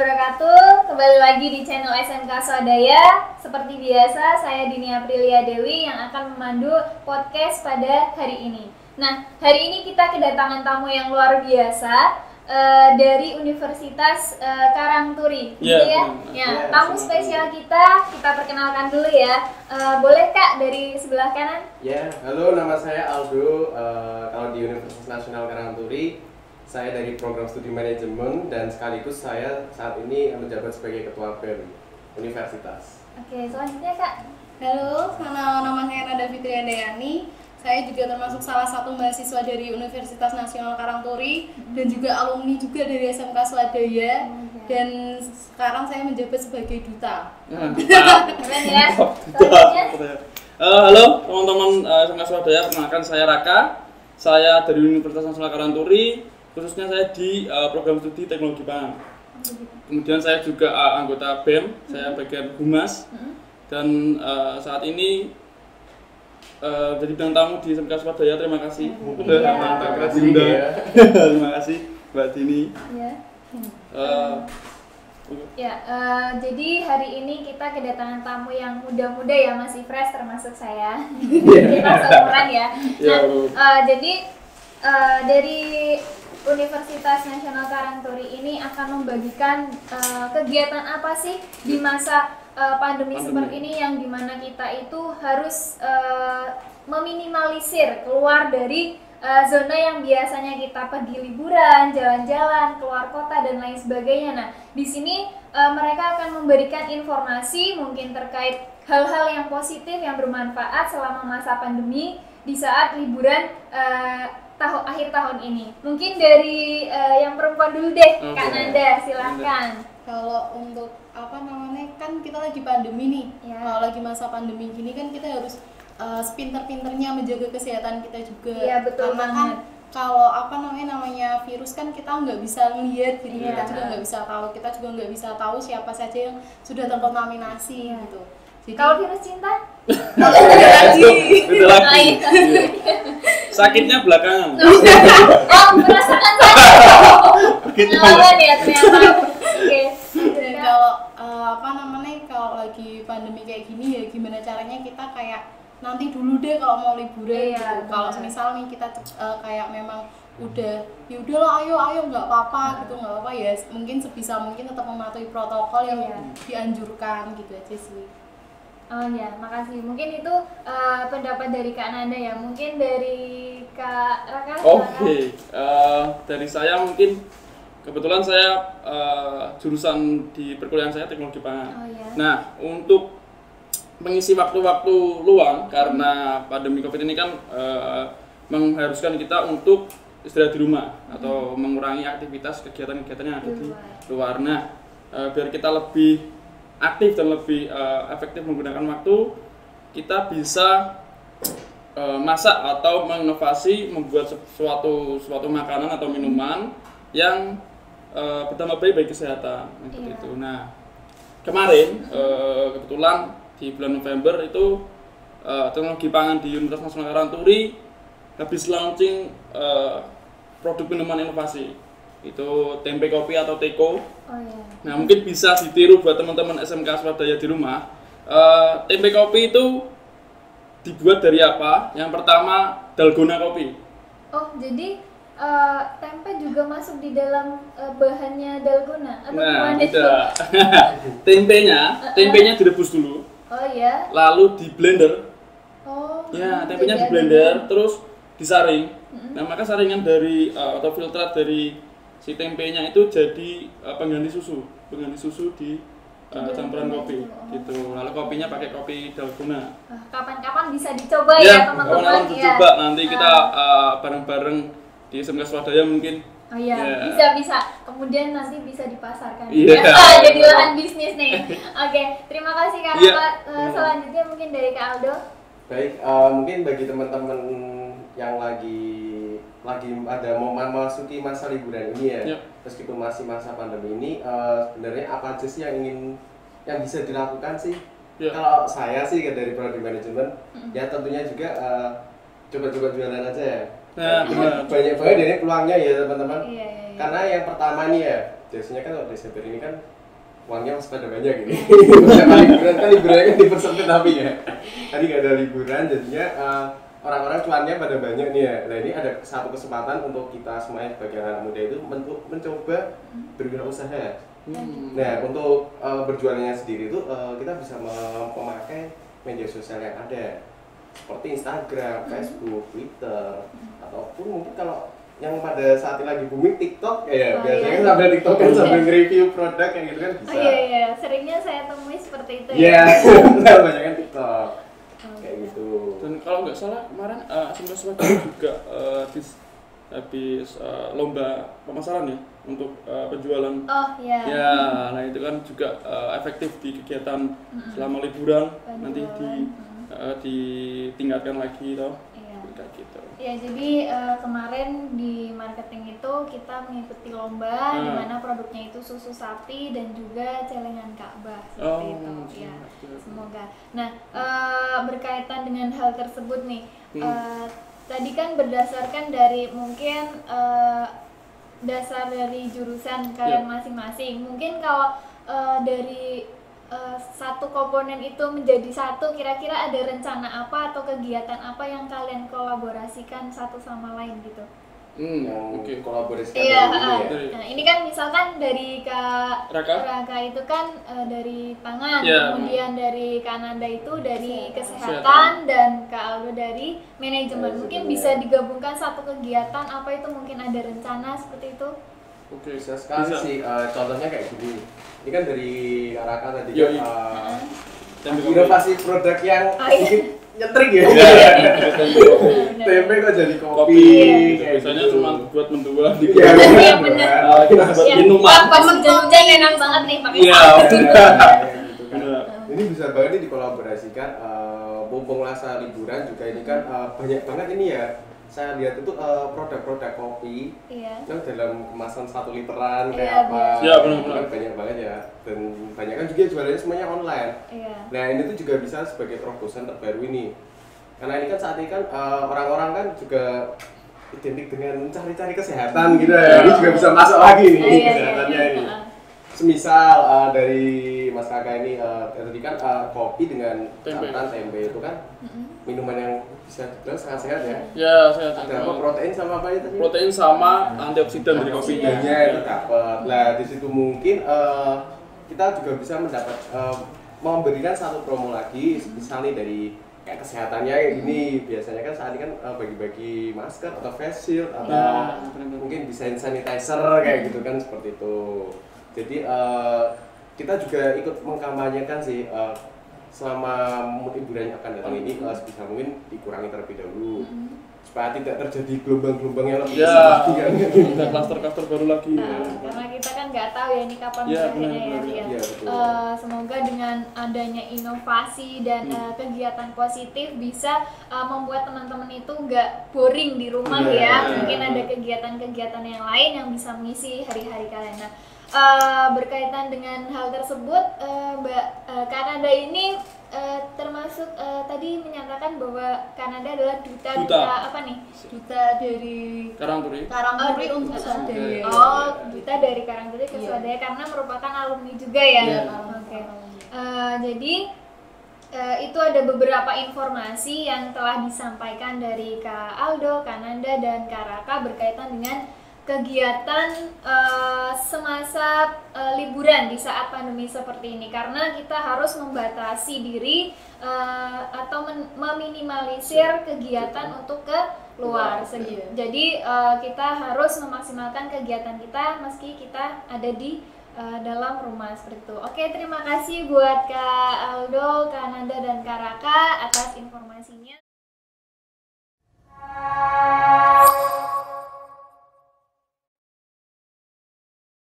wabarakatuh. Kembali lagi di channel SMK Swadaya. Seperti biasa, saya Dini Aprilia Dewi yang akan memandu podcast pada hari ini. Nah, hari ini kita kedatangan tamu yang luar biasa dari Universitas Karangturi, gitu ya? Ya, tamu spesial kita perkenalkan dulu ya. Boleh Kak dari sebelah kanan? Ya, halo, nama saya Aldo. Kalau di Universitas Nasional Karangturi, saya dari program studi manajemen dan sekaligus saya saat ini menjabat sebagai ketua BEM Universitas. Oke, selanjutnya Kak. Halo, nama saya Nada Fitri Andayani. Saya juga termasuk salah satu mahasiswa dari Universitas Nasional Karangturi dan juga alumni juga dari SMK Swadaya. Dan sekarang saya menjabat sebagai duta. Keren ya. Selanjutnya. Halo teman-teman SMK Swadaya, perkenalkan saya Raka. Saya dari Universitas Nasional Karangturi, khususnya saya di program studi teknologi pangan. Kemudian saya juga anggota BEM, saya bagian humas. Dan saat ini jadi bintang tamu di SMK Swadaya. Terima kasih. Terima kasih Mbak Dini. Jadi hari ini kita kedatangan tamu yang muda-muda ya, masih fresh termasuk saya. Kita seumuran ya. Nah, jadi dari Universitas Nasional Karangturi ini akan membagikan kegiatan apa sih di masa pandemi seperti ini, yang dimana kita itu harus meminimalisir keluar dari zona yang biasanya kita pergi liburan, jalan-jalan, keluar kota dan lain sebagainya. Nah, di sini mereka akan memberikan informasi mungkin terkait hal-hal yang positif yang bermanfaat selama masa pandemi di saat liburan akhir tahun ini. Mungkin dari yang perempuan dulu deh, Kak Nanda, silahkan. Kalau untuk kan kita lagi pandemi nih. Ya. Kalau lagi masa pandemi gini kan kita harus sepinter-pinternya menjaga kesehatan kita juga. Iya, betul. Karena kan kalau namanya virus kan kita nggak bisa lihat, gitu. Iya. Kita juga nggak bisa tahu. Kita juga nggak bisa tahu siapa saja yang sudah terkontaminasi gitu. Jadi, kalau virus cinta? Beda lagi. Sakitnya belakangan. Merasakan sakit. Pengalaman ya ternyata. Oke. Dan kalau kalau lagi pandemi kayak gini ya gimana caranya kita kayak nanti dulu deh kalau mau liburan gitu. Kalau misal nih kita kayak memang ya udahlah ayo nggak apa-apa gitu, nggak apa-apa ya, mungkin sebisa mungkin tetap mematuhi protokol yang dianjurkan gitu aja sih. Oh ya, makasih. Mungkin itu pendapat dari Kak Nanda ya. Mungkin dari Kak Raka. Oke, dari saya mungkin kebetulan saya jurusan di perkuliahan saya teknologi pangan. Oh, ya. Nah, untuk mengisi waktu-waktu luang karena pandemi COVID ini kan mengharuskan kita untuk istirahat di rumah atau mengurangi aktivitas kegiatan-kegiatan yang ada di luar. Nah, biar kita lebih aktif dan lebih efektif menggunakan waktu, kita bisa masak atau menginovasi membuat suatu makanan atau minuman yang berdampak baik bagi kesehatan seperti itu. Nah, kemarin kebetulan di bulan November itu teknologi pangan di Universitas Nasional Karangturi habis launching produk minuman inovasi, itu tempe kopi atau teko. Nah, mungkin bisa ditiru buat teman-teman SMK Swadaya di rumah. Tempe kopi itu dibuat dari apa? Yang pertama, dalgona kopi. Oh, jadi tempe juga masuk di dalam bahannya dalgona atau Nah, gimana? tidak. Tempenya direbus dulu. Oh ya. Lalu di blender. Oh. Ya, tempenya di blender terus disaring. Nah, maka saringan dari atau filtrat dari si tempenya itu jadi pengganti susu di campuran kopi gitu. Lalu kopinya pakai kopi dalgona. Kapan-kapan bisa dicoba ya teman-teman. Kapan-kapan dicoba, nanti kita bareng-bareng di SMK Swadaya mungkin. Oh iya, bisa. Kemudian nanti bisa dipasarkan. Jadi lahan bisnis nih. Oke, terima kasih Kak Raka. Selanjutnya mungkin dari Kak Aldo. Baik, mungkin bagi teman-teman yang lagi ada mau memasuki masa liburan ini ya, meskipun masih masa pandemi ini, sebenarnya apa aja sih yang bisa dilakukan sih? Kalau saya sih dari prodi manajemen, ya tentunya juga coba-coba jualan aja ya. Banyak banget ini peluangnya ya teman-teman. Karena yang pertama nih ya, biasanya kan kalau Desember ini kan uangnya masih pada banyak ini. Karena liburan kan dipersempit tapi ya. Tadi nggak ada liburan, jadinya orang-orang cuannya pada banyak nih ya. Nah ini ada satu kesempatan untuk kita semuanya sebagai anak muda itu mencoba berwirausaha. Nah untuk berjualannya sendiri itu kita bisa memakai media sosial yang ada seperti Instagram, Facebook, Twitter, ataupun mungkin kalau yang pada saat ini lagi booming TikTok ya, biasanya sambil TikTok kan sambil nge-review produk yang gitu kan bisa. Oh iya, seringnya saya temui seperti itu ya. Iya, banyak kan TikTok. Kayak gitu. Dan kalau nggak salah kemarin SMK Swasta juga habis lomba pemasaran ya untuk penjualan. Oh iya. Ya, nah itu kan juga efektif di kegiatan selama liburan nanti ditingkatkan lagi toh. Kayak gitu. Ya jadi kemarin di marketing itu kita mengikuti lomba di mana produknya itu susu sapi dan juga celengan Ka'bah seperti itu. Ya, semoga. Nah berkaitan dengan hal tersebut nih, tadi kan berdasarkan dari mungkin dasar dari jurusan kalian masing-masing. Mungkin kalau dari satu komponen itu menjadi satu, kira-kira ada rencana apa atau kegiatan apa yang kalian kolaborasikan satu sama lain gitu? Kolaborasikan ya. Nah ini kan misalkan dari Kak Raka itu kan dari pangan, kemudian dari Kanada itu dari kesehatan dan Kak Aldo dari manajemen. Mungkin bisa digabungkan satu kegiatan apa itu, mungkin ada rencana seperti itu? Oke, bisa sekali sih. Contohnya kayak gini. Ini kan dari Raka tadi kan inovasi produk yang mungkin nyetrik ya. Tempe kok jadi kopi. Biasanya cuma buat mendoan gitu. Iya benar. Minuman. Hujan enak banget nih pakai. Iya. Ini bisa banget nih dikolaborasikan. Mumpung masa liburan juga ini kan banyak banget ini ya. Saya lihat itu produk-produk kopi yang dalam kemasan 1 literan kayak apa, benar. Banyak banget ya, dan banyak kan juga jualannya semuanya online. Nah ini tuh juga bisa sebagai terobosan terbaru ini, karena ini kan saat ini kan orang-orang kan juga identik dengan cari-cari kesehatan gitu ya, ini juga bisa masuk lagi nih kesehatannya ini. Semisal dari Mas Kakak ini tadi kan kopi dengan campuran tempe itu kan minuman yang bisa dibilang sangat sehat ya. Ya, sehat. Ada apa protein sama apa itu? Protein sama antioksidan dari kopinya. Itu dapat. Nah, di situ mungkin kita juga bisa mendapat memberikan satu promo lagi, misalnya dari kayak kesehatannya ini biasanya kan saat ini kan bagi-bagi masker atau face shield atau mungkin desain sanitizer kayak gitu kan, seperti itu. Jadi kita juga ikut mengkampanyekan sih selama liburan yang akan datang ini sebisa mungkin dikurangi terlebih dahulu supaya tidak terjadi gelombang-gelombang yang lebih lagi kan, tidak klaster-klaster baru lagi. Karena kita kan nggak tahu ya ini kapan berakhirnya ya. Semoga dengan adanya inovasi dan kegiatan positif bisa membuat teman-teman itu nggak boring di rumah ya. Mungkin ada kegiatan-kegiatan yang lain yang bisa mengisi hari-hari kalian. Nah, berkaitan dengan hal tersebut, Mbak Kanada ini termasuk tadi menyatakan bahwa Kanada adalah duta apa nih? Duta dari Karangturi untuk Swadaya. Duta dari Karangturi ke Swadaya karena merupakan alumni juga ya. Oke. Jadi itu ada beberapa informasi yang telah disampaikan dari Kak Aldo, Kananda, dan Kak Raka berkaitan dengan kegiatan semasa liburan di saat pandemi seperti ini, karena kita harus membatasi diri atau meminimalisir kegiatan untuk ke luar. Jadi kita harus memaksimalkan kegiatan kita meski kita ada di dalam rumah seperti itu. Oke, terima kasih buat Kak Aldo, Kak Nanda, dan Kak Raka atas informasinya.